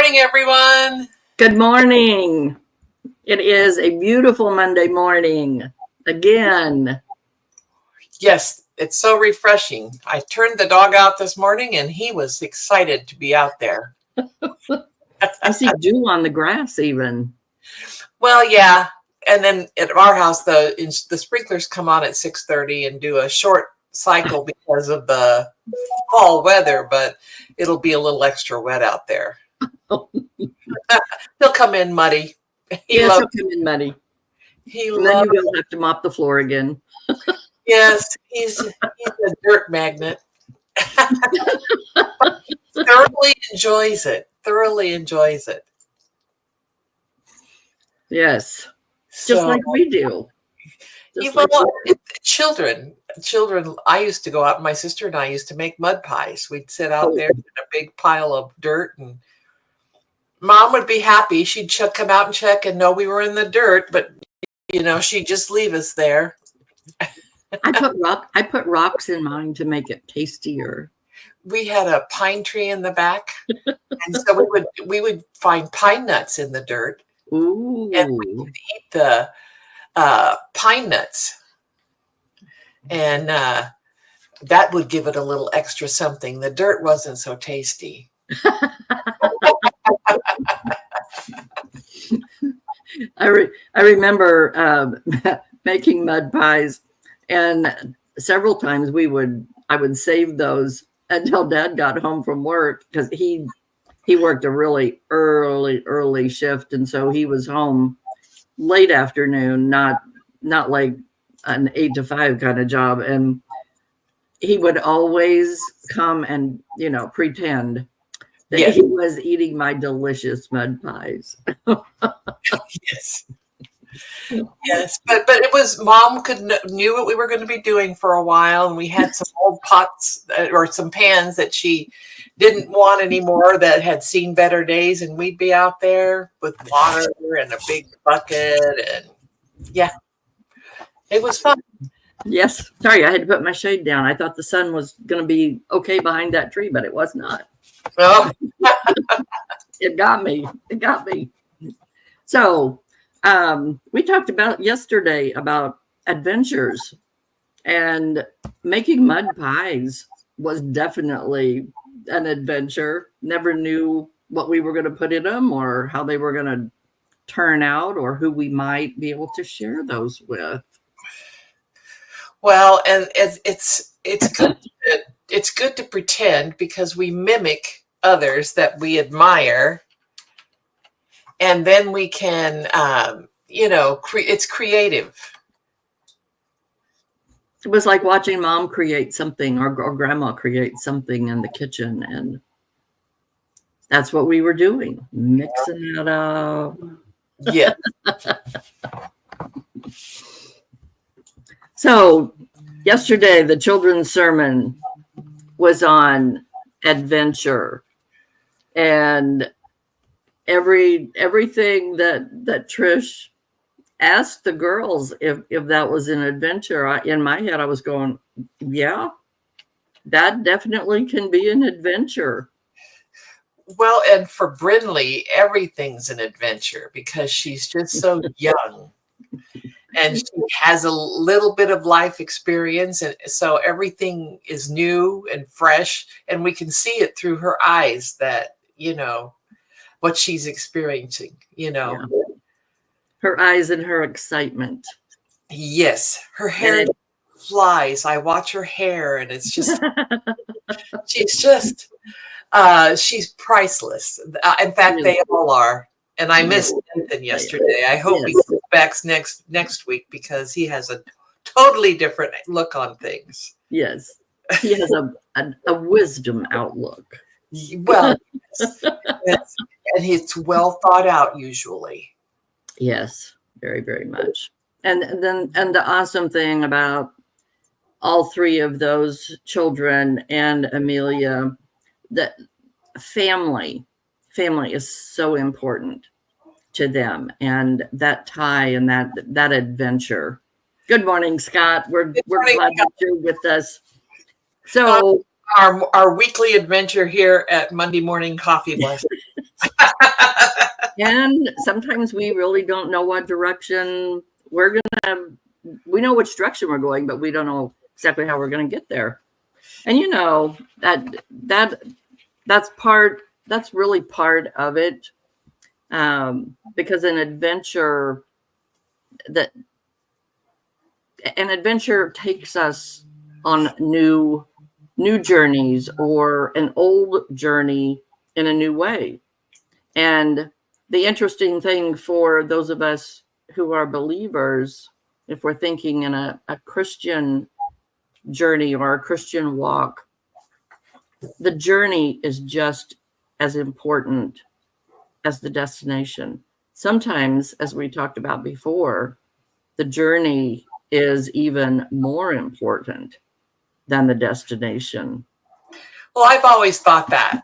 morning, everyone. Good morning. It is a beautiful Monday morning again. Yes, it's so refreshing. I turned the dog out this morning and he was excited to be out there. I see dew on the grass even. Well, yeah. And then at our house, the sprinklers come on at 6:30 and do a short cycle because of the fall weather, but it'll be a little extra wet out there. He'll come in muddy. He'll come in muddy. And then you will have to mop the floor again. Yes, he's a dirt magnet. Thoroughly enjoys it. Yes, just like we do. Children. I used to go out. My sister and I used to make mud pies. We'd sit out there in a big pile of dirt, and Mom would be happy. She'd come out and check and know we were in the dirt, but she'd just leave us there. I put rocks in mine to make it tastier. We had a pine tree in the back, and so we would find pine nuts in the dirt. Ooh. And we would eat the pine nuts, and that would give it a little extra something. The dirt wasn't so tasty. I remember making mud pies, and several times I would save those until Dad got home from work, because he worked a really early shift, and so he was home late afternoon, not like an 8 to 5 kind of job, and he would always come and pretend that he was eating my delicious mud pies. Yes, but it was Mom knew what we were going to be doing for a while, and we had some old pots or some pans that she didn't want anymore that had seen better days, and we'd be out there with water and a big bucket, and it was fun. Yes, sorry, I had to put my shade down. I thought the sun was going to be okay behind that tree, but it was not. Oh. It got me. So we talked about yesterday about adventures, and making mud pies was definitely an adventure. Never knew what we were going to put in them or how they were going to turn out or who we might be able to share those with. Well, and it's good. It's good to pretend, because we mimic others that we admire, and then we can, it's creative. It was like watching Mom create something or Grandma create something in the kitchen, and that's what we were doing, mixing it up. Yeah. So yesterday, the children's sermon was on adventure, and everything that Trish asked the girls if that was an adventure. In my head, I was going, yeah, that definitely can be an adventure. Well, and for Brinley, everything's an adventure because she's just so young. And she has a little bit of life experience, and so everything is new and fresh, and we can see it through her eyes that, what she's experiencing, Yeah. Her eyes and her excitement. Yes, her hair flies. I watch her hair, and it's just, she's priceless. In fact, they all are. And I missed Nathan yesterday. I hope he comes back next week, because he has a totally different look on things. Yes, he has a wisdom outlook. Well, yes. And it's well thought out usually. Yes, very, very much. And the awesome thing about all three of those children and Amelia, that family is so important to them, and that tie and that adventure. Good morning, Scott. We're glad that you're with us. So our weekly adventure here at Monday Morning Coffee Blessing. And sometimes we really don't know what direction we're gonna. We know which direction we're going, but we don't know exactly how we're going to get there. And that's really part of it, because that an adventure takes us on new journeys, or an old journey in a new way. And the interesting thing for those of us who are believers, if we're thinking in a Christian journey or a Christian walk, the journey is just as important as the destination. Sometimes, as we talked about before, the journey is even more important than the destination. Well, I've always thought that,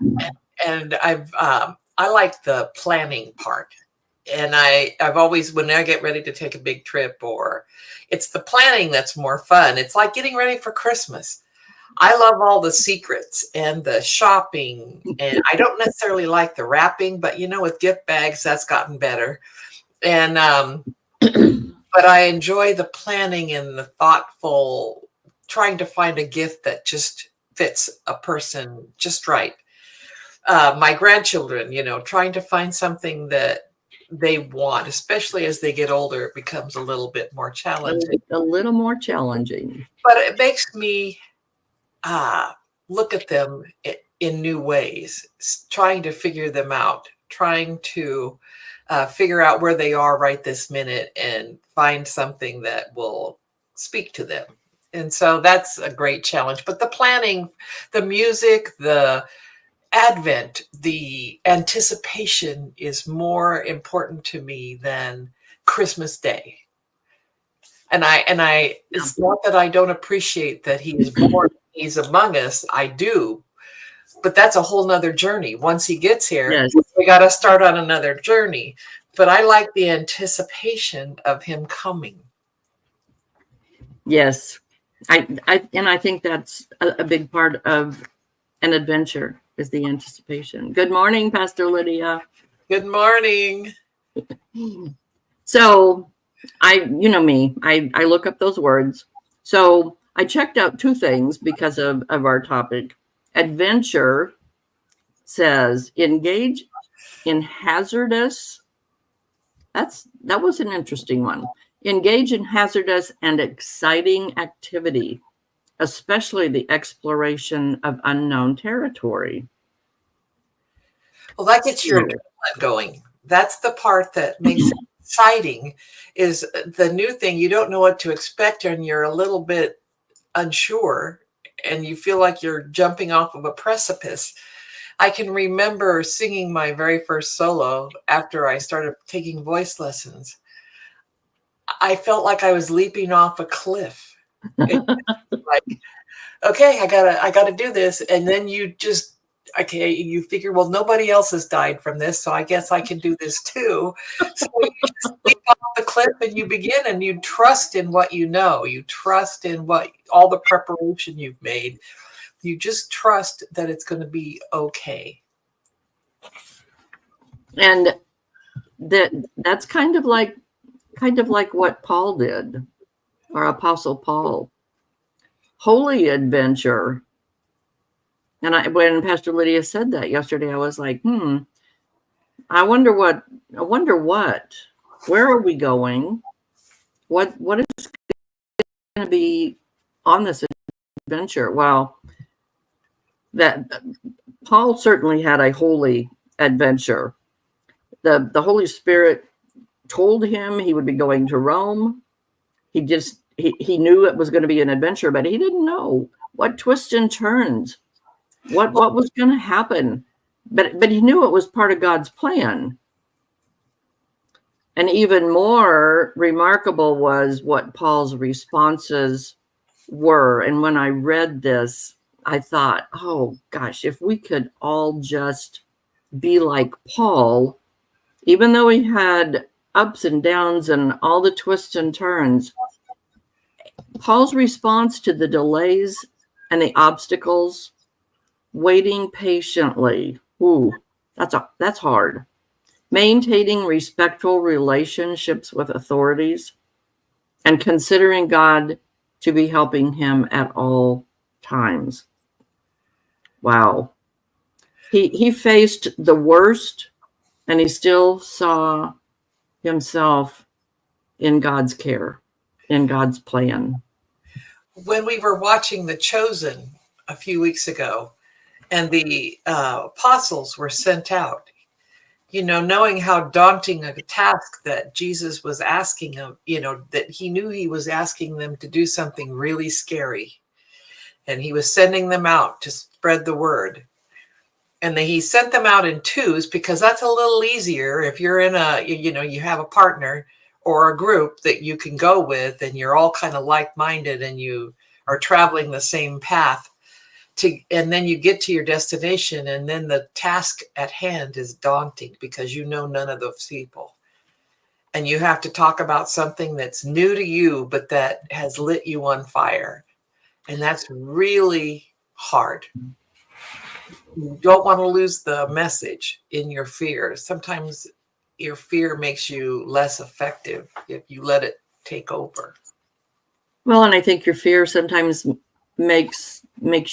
and I like the planning part. And I've always, when I get ready to take a big trip, or it's the planning that's more fun. It's like getting ready for Christmas. I love all the secrets and the shopping, and I don't necessarily like the wrapping, but with gift bags, that's gotten better. And but I enjoy the planning and the thoughtful, trying to find a gift that just fits a person just right. My grandchildren, trying to find something that they want, especially as they get older, it becomes a little bit more challenging. A little more challenging. But it makes me look at them in new ways, trying to figure them out, trying to figure out where they are right this minute and find something that will speak to them. And so that's a great challenge. But the planning, the music, the Advent, the anticipation is more important to me than Christmas Day. And it's not that I don't appreciate that he is born, he's among us. I do. But that's a whole nother journey. Once he gets here, Yes. we got to start on another journey. But I like the anticipation of him coming. Yes. I think that's a big part of an adventure, is the anticipation. Good morning, Pastor Lydia. Good morning. So you know me, I look up those words. So I checked out two things because of our topic. Adventure says engage in hazardous. That was an interesting one. Engage in hazardous and exciting activity, especially the exploration of unknown territory. Well, that gets your adrenaline going. That's the part that makes it exciting, is the new thing. You don't know what to expect, and you're a little bit unsure, and you feel like you're jumping off of a precipice. I can remember singing my very first solo after I started taking voice lessons. I felt like I was leaping off a cliff. Like, okay, I gotta do this. And then you figure, well, nobody else has died from this, so I guess I can do this too. So you just leap off the cliff and you begin, and you trust in what you know. You trust in all the preparation you've made. You just trust that it's going to be okay. And that's kind of like what Paul did, or Apostle Paul. Holy adventure. And when Pastor Lydia said that yesterday, I was like, I wonder what, where are we going? What is going to be on this adventure? Well, that Paul certainly had a holy adventure. The Holy Spirit told him he would be going to Rome. He knew it was going to be an adventure, but he didn't know what twists and turns, what was going to happen. But he knew it was part of God's plan. And even more remarkable was what Paul's responses were. And when I read this, I thought, oh gosh, if we could all just be like Paul, even though he had ups and downs and all the twists and turns, Paul's response to the delays and the obstacles, waiting patiently. Ooh, that's hard. maintaining respectful relationships with authorities, and considering God to be helping him at all times. Wow. He faced the worst, and he still saw himself in God's care, in God's plan. When we were watching The Chosen a few weeks ago, and the apostles were sent out, knowing how daunting a task that Jesus was asking them, that he knew he was asking them to do something really scary. And he was sending them out to spread the word. And he sent them out in twos because that's a little easier if you're in you have a partner or a group that you can go with, and you're all kind of like-minded and you are traveling the same path. And then you get to your destination, and then the task at hand is daunting because none of those people. And you have to talk about something that's new to you, but that has lit you on fire. And that's really hard. You don't want to lose the message in your fear. Sometimes your fear makes you less effective if you let it take over. Well, and I think your fear sometimes makes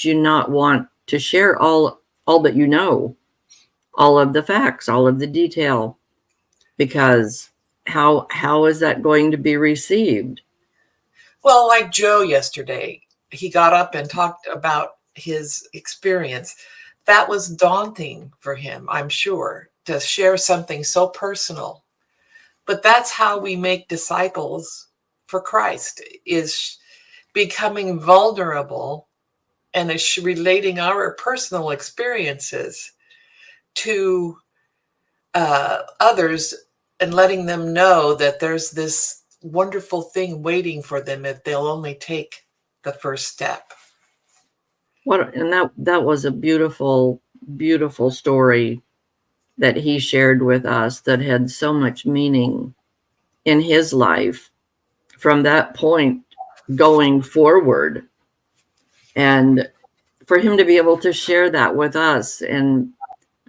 you not want to share all that you know, all of the facts, all of the detail, because how is that going to be received? Well, like Joe yesterday, he got up and talked about his experience. That was daunting for him, I'm sure, to share something so personal. But that's how we make disciples for Christ, is becoming vulnerable and is relating our personal experiences to others, and letting them know that there's this wonderful thing waiting for them if they'll only take the first step. And that was a beautiful, beautiful story that he shared with us that had so much meaning in his life from that point going forward. And for him to be able to share that with us, and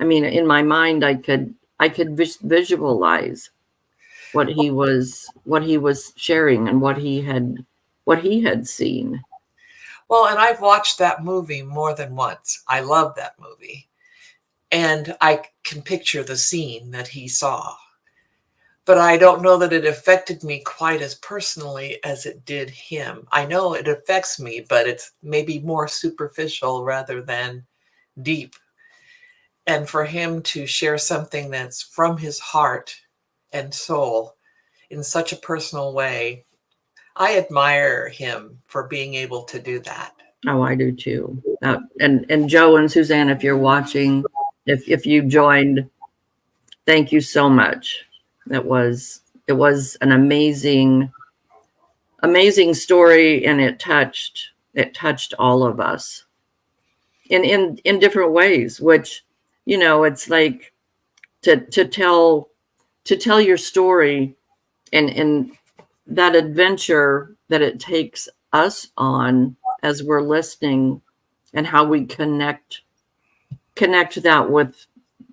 I mean, in my mind, I could visualize what he was sharing and what he had seen. Well, and I've watched that movie more than once. I love that movie. And I can picture the scene that he saw. But I don't know that it affected me quite as personally as it did him. I know it affects me, but it's maybe more superficial rather than deep. And for him to share something that's from his heart and soul in such a personal way, I admire him for being able to do that. Oh, I do too. And Joe and Suzanne, if you're watching, if you joined, thank you so much. It was an amazing story, and it touched all of us in different ways, which, it's like to tell your story and that adventure that it takes us on as we're listening, and how we connect that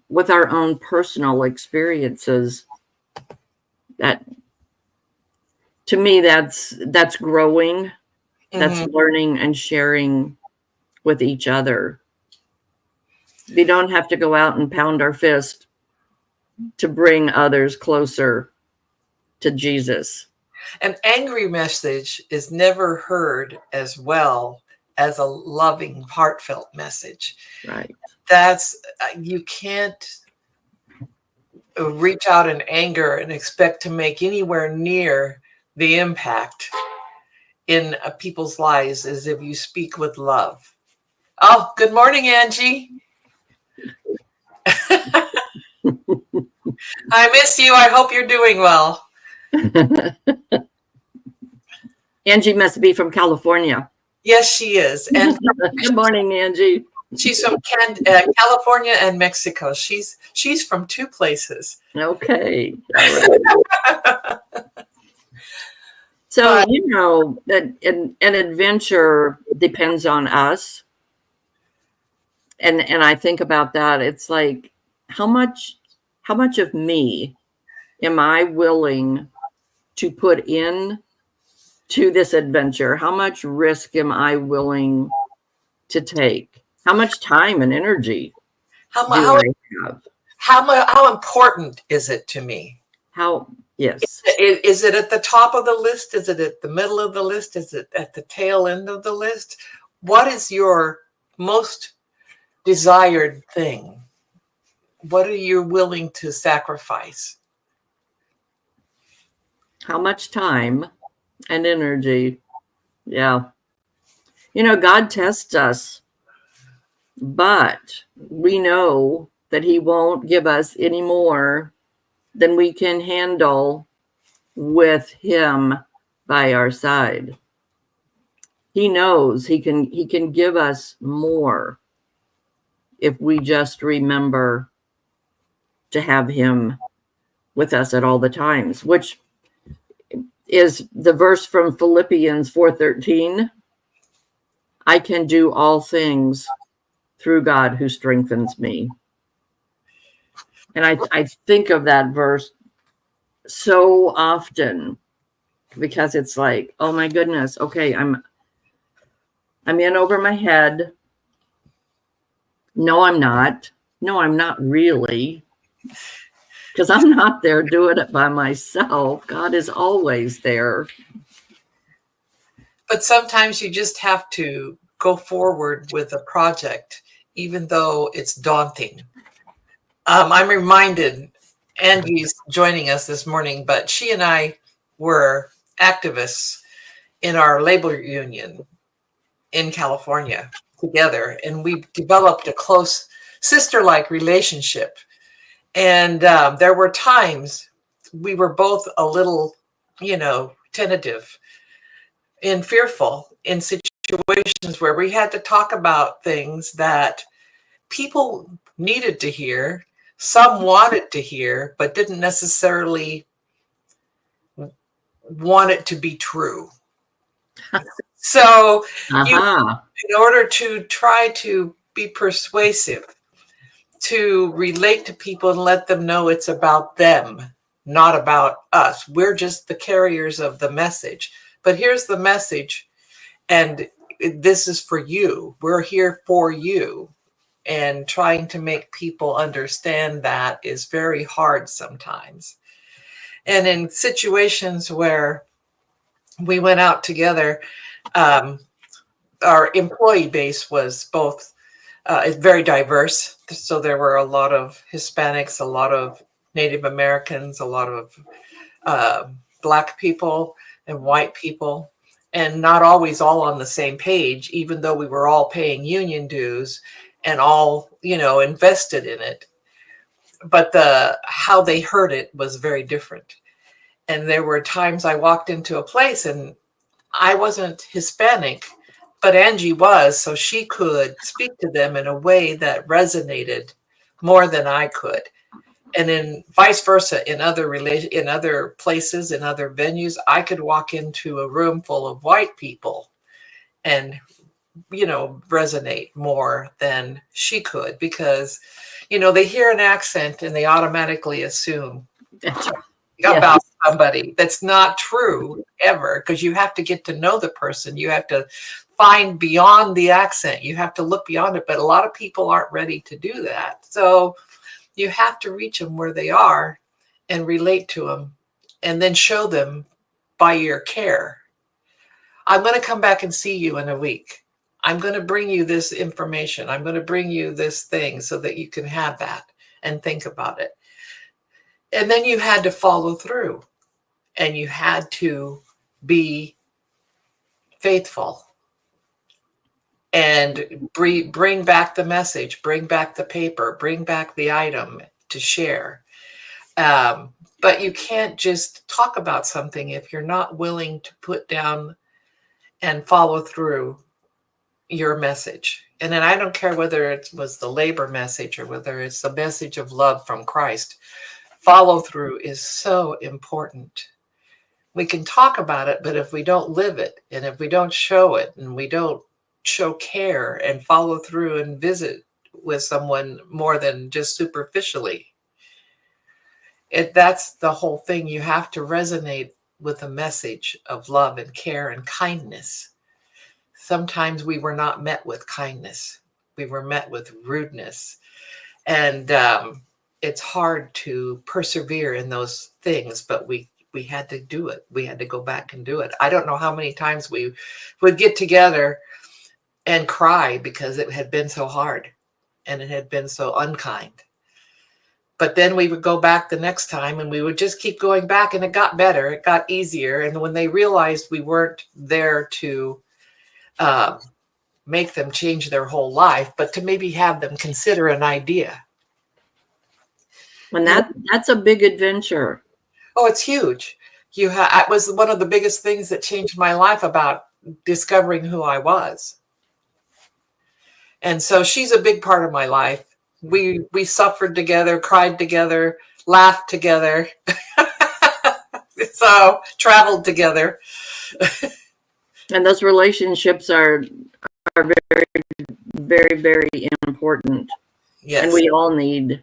with our own personal experiences. That, to me, that's growing, that's learning and sharing with each other. We don't have to go out and pound our fist to bring others closer to Jesus. An angry message is never heard as well as a loving, heartfelt message. Right. That's, you can't reach out in anger and expect to make anywhere near the impact in people's lives as if you speak with love. Oh, good morning, Angie. I miss you. I hope you're doing well. Angie must be from California. Yes, she is. And good morning, Angie. She's from California and Mexico. She's from two places. Okay. All right. So, that an adventure depends on us. And I think about that. It's like, how much how much of me am I willing to put in to this adventure? How much risk am I willing to take? How much time and energy How do how I have? how important is it to me? How, yes. Is it at the top of the list? Is it at the middle of the list? Is it at the tail end of the list? What is your most desired thing? What are you willing to sacrifice? How much time and energy? Yeah. You know, God tests us, but we know that He won't give us any more than we can handle with Him by our side. He knows He can give us more if we just remember to have Him with us at all the times, which is the verse from Philippians 4:13. I can do all things through God who strengthens me. And I think of that verse so often because it's like, oh my goodness, okay, I'm in over my head. No, I'm not. No, I'm not really. Because I'm not there doing it by myself. God is always there. But sometimes you just have to go forward with a project, even though it's daunting. I'm reminded, Angie's joining us this morning, but she and I were activists in our labor union in California together, and we developed a close sister-like relationship. And there were times we were both a little, tentative and fearful in situations where we had to talk about things that people needed to hear, some wanted to hear, but didn't necessarily want it to be true. So in order to try to be persuasive, to relate to people and let them know it's about them, not about us. We're just the carriers of the message. But here's the message, and this is for you. We're here for you. And trying to make people understand that is very hard sometimes. And in situations where we went out together, our employee base was both very diverse. So there were a lot of Hispanics, a lot of Native Americans, a lot of Black people and white people, and not always all on the same page, even though we were all paying union dues and all, invested in it. But how they heard it was very different. And there were times I walked into a place and I wasn't Hispanic, but Angie was, so she could speak to them in a way that resonated more than I could. And then vice versa, in other places, in other venues, I could walk into a room full of white people and resonate more than she could, because they hear an accent and they automatically assume about somebody. That's not true ever, because you have to get to know the person. You have to find beyond the accent. You have to look beyond it. But a lot of people aren't ready to do that. So you have to reach them where they are and relate to them, and then show them by your care. I'm going to come back and see you in a week. I'm going to bring you this information. I'm going to bring you this thing so that you can have that and think about it. And then you had to follow through, and you had to be faithful and bring back the message, bring back the paper, bring back the item to share. But you can't just talk about something if you're not willing to put down and follow through your message. And then I don't care whether it was the labor message or whether it's the message of love from Christ. Follow through is so important. We can talk about it, but if we don't live it, and if we don't show it, and we don't show care and follow through and visit with someone more than just superficially, That's the whole thing. You have to resonate with a message of love and care and kindness. Sometimes we were not met with kindness. We were met with rudeness. And it's hard to persevere in those things, but we had to do it. We had to go back and do it. I don't know how many times we would get together and cry because it had been so hard and it had been so unkind. But then we would go back the next time and we would just keep going back, and it got better. It got easier. And when they realized we weren't there to um, make them change their whole life, but to maybe have them consider an idea. And that's a big adventure. Oh, it's huge. It was one of the biggest things that changed my life about discovering who I was. And so she's a big part of my life. We suffered together, cried together, laughed together, so traveled together. And those relationships are very, very, very important. Yes. And we all need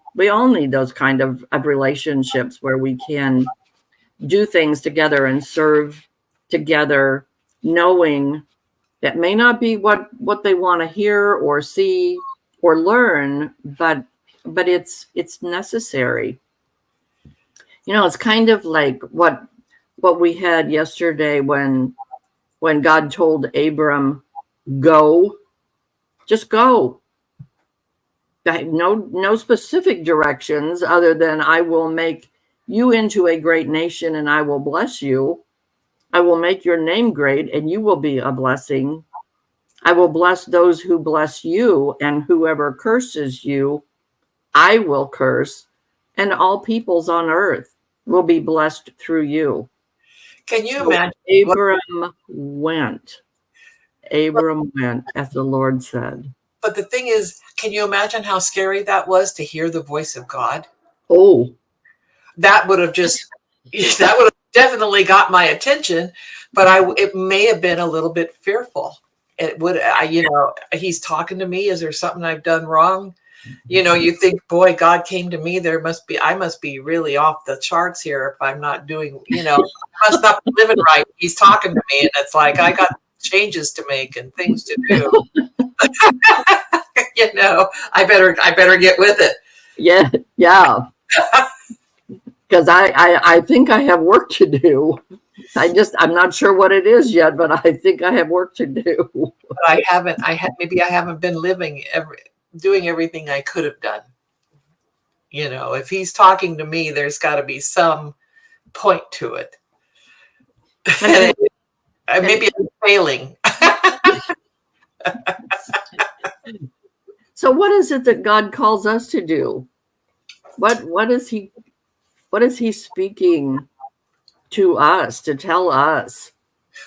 those kind of relationships where we can do things together and serve together, knowing that may not be what they want to hear or see or learn, but it's necessary. You know, it's kind of like what we had yesterday when God told Abram, go, just go. No specific directions other than I will make you into a great nation and I will bless you. I will make your name great and you will be a blessing. I will bless those who bless you, and whoever curses you, I will curse, and all peoples on earth will be blessed through you. Can you So imagine? Abram went, as the Lord said. But the thing is, can you imagine how scary that was to hear the voice of God? Oh, That would have definitely got my attention, but it may have been a little bit fearful. It would, he's talking to me. Is there something I've done wrong? You think, boy, God came to me. I must be really off the charts here if I'm not doing, I must not be living right. He's talking to me, and it's like I got changes to make and things to do. I better get with it. yeah. Because I think I have work to do. I'm not sure what it is yet, but I think I have work to do. But maybe I haven't been doing everything I could have done. If he's talking to me, there's got to be some point to it. Maybe I'm failing. So what is it that God calls us to do? What is he speaking to us, to tell us?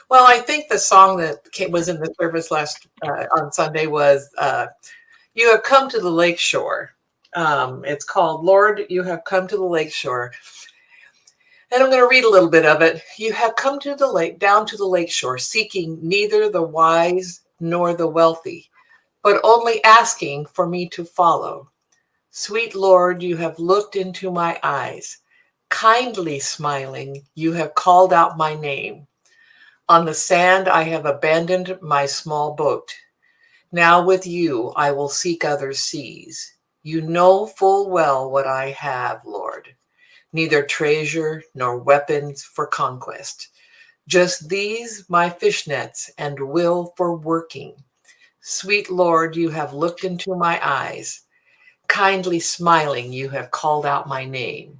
Well, I think the song that was in the service last on Sunday was "You Have Come to the Lake Shore." It's called "Lord, You Have Come to the Lake Shore," and I'm going to read a little bit of it. You have come down to the lake shore, seeking neither the wise nor the wealthy, but only asking for me to follow. Sweet Lord, you have looked into my eyes. Kindly smiling, you have called out my name. On the sand, I have abandoned my small boat. Now with you, I will seek other seas. You know full well what I have, Lord. Neither treasure nor weapons for conquest. Just these, my fishnets and will for working. Sweet Lord, you have looked into my eyes. Kindly smiling, you have called out my name.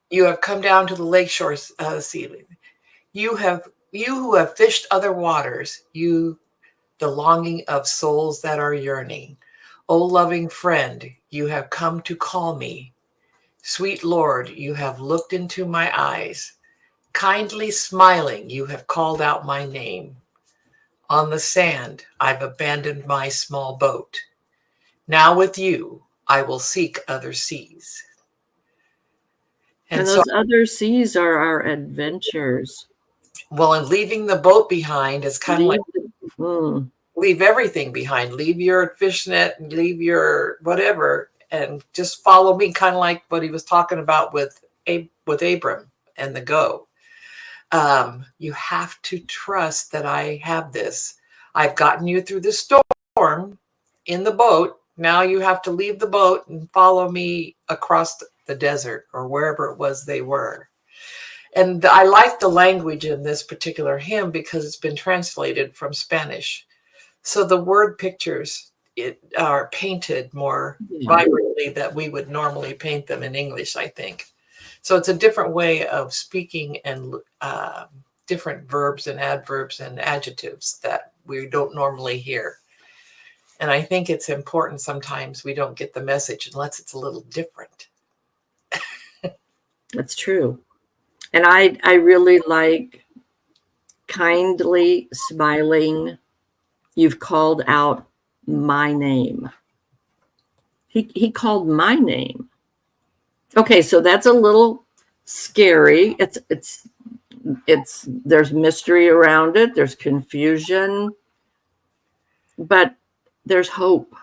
You have come down to the lakeshore ceiling. You who have fished other waters, you, the longing of souls that are yearning. O loving friend, you have come to call me. Sweet Lord, you have looked into my eyes. Kindly smiling, you have called out my name. On the sand, I've abandoned my small boat. Now with you, I will seek other seas. And those other seas are our adventures. Well, and leaving the boat behind is kind of like leave everything behind. Leave your fishnet and leave your whatever and just follow me, kind of like what he was talking about with Abram and the go. You have to trust that I have this. I've gotten you through the storm in the boat. Now you have to leave the boat and follow me across the desert or wherever it was they were. And I like the language in this particular hymn because it's been translated from Spanish. So the word pictures are painted more vibrantly that we would normally paint them in English, I think. So it's a different way of speaking and different verbs and adverbs and adjectives that we don't normally hear. And I think it's important sometimes we don't get the message unless it's a little different. That's true. And I really like kindly smiling. You've called out my name. He called my name. Okay, so that's a little scary. It's there's mystery around it. There's confusion, but there's hope.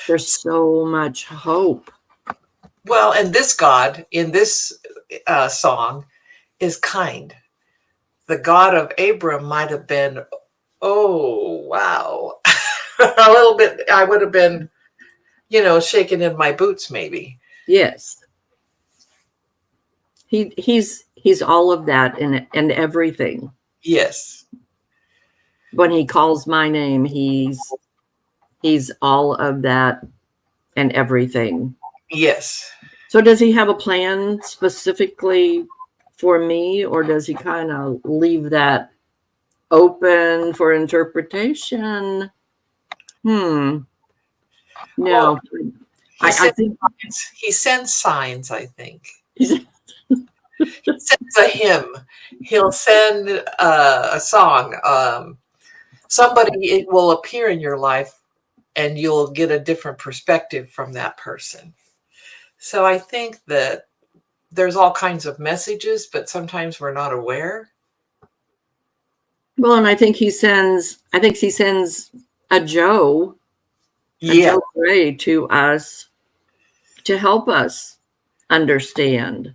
There's so much hope. Well, and this God in this song is kind. The God of Abram might have been, oh, wow. A little bit, I would have been, shaking in my boots, maybe. Yes. He's all of that and everything. Yes. When he calls my name, he's all of that and everything. Yes. So does he have a plan specifically for me, or does he kind of leave that open for interpretation? No. Well, I think he sends signs, I think. he's He sends a hymn. He'll send a song. Somebody will appear in your life and you'll get a different perspective from that person. So I think that there's all kinds of messages, but sometimes we're not aware. Well, and I think he sends a Joe, Joe Gray to us to help us understand.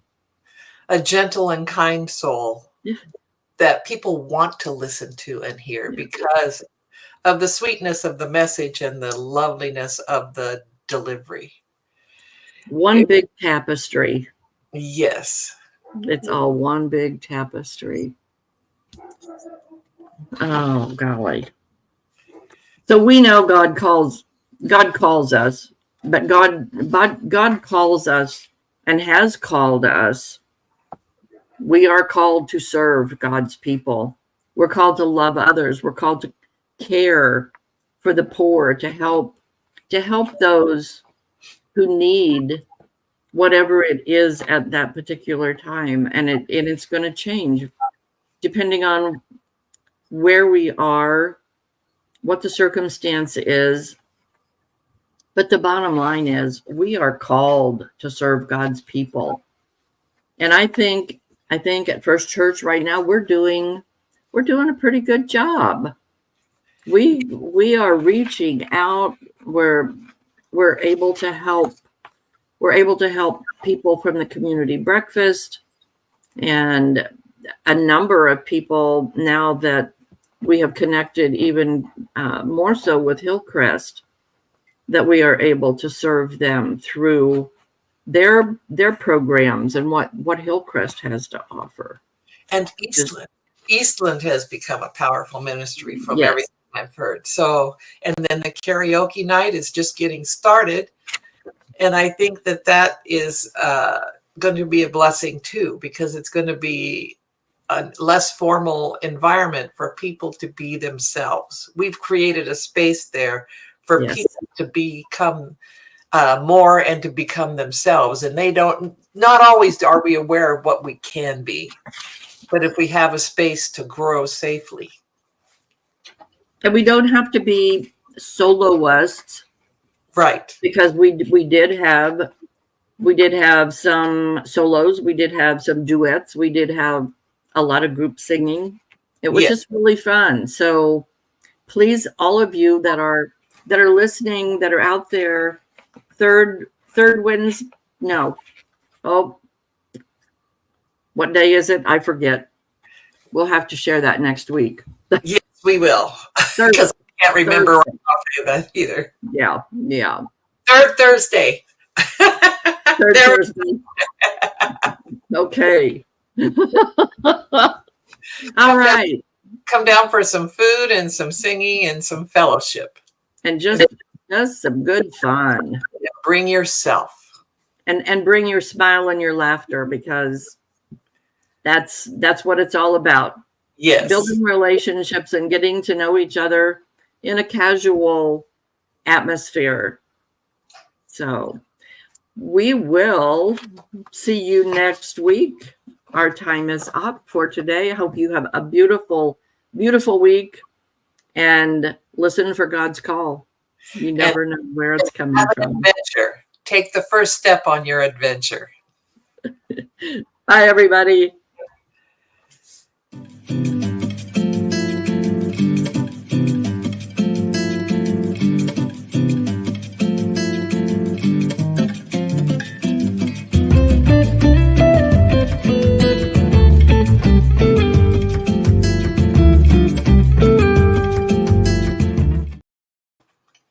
A gentle and kind soul that people want to listen to and hear because of the sweetness of the message and the loveliness of the delivery. One big tapestry. Yes. It's all one big tapestry. Oh, golly. So we know God calls us, but God calls us and has called us. We are called to serve God's people. We're called to love others. We're called to care for the poor, to help those who need whatever it is at that particular time. And it's going to change depending on where we are, what the circumstance is. But the bottom line is we are called to serve God's people. And I think at First Church right now we're doing a pretty good job. We are reaching out. We're able to help. We're able to help people from the community breakfast and a number of people now that we have connected even more so with Hillcrest, that we are able to serve them through their programs and what Hillcrest has to offer. And Eastland has become a powerful ministry from everything I've heard. So, and then the karaoke night is just getting started. And I think that is going to be a blessing too, because it's going to be a less formal environment for people to be themselves. We've created a space there for people to become more and to become themselves. And not always are we aware of what we can be, but if we have a space to grow safely. And we don't have to be soloists. Right. Because we did have some solos, we did have some duets, we did have a lot of group singing. It was just really fun. So please, all of you that are listening, that are out there, third Wednesday. No. Oh, what day is it? I forget. We'll have to share that next week. Yes, we will. Third, Because I can't remember Thursday. off of that either. Yeah, yeah. Third Thursday. Third There- Thursday. Okay. All right. Come down for some food and some singing and some fellowship. And just some good fun. Bring yourself. And bring your smile and your laughter, because that's what it's all about. Yes. Building relationships and getting to know each other in a casual atmosphere. So we will see you next week. Our time is up for today. I hope you have a beautiful, beautiful week, and listen for God's call. You never know where it's coming Have an from. adventure. Take the first step on your adventure. Bye, everybody.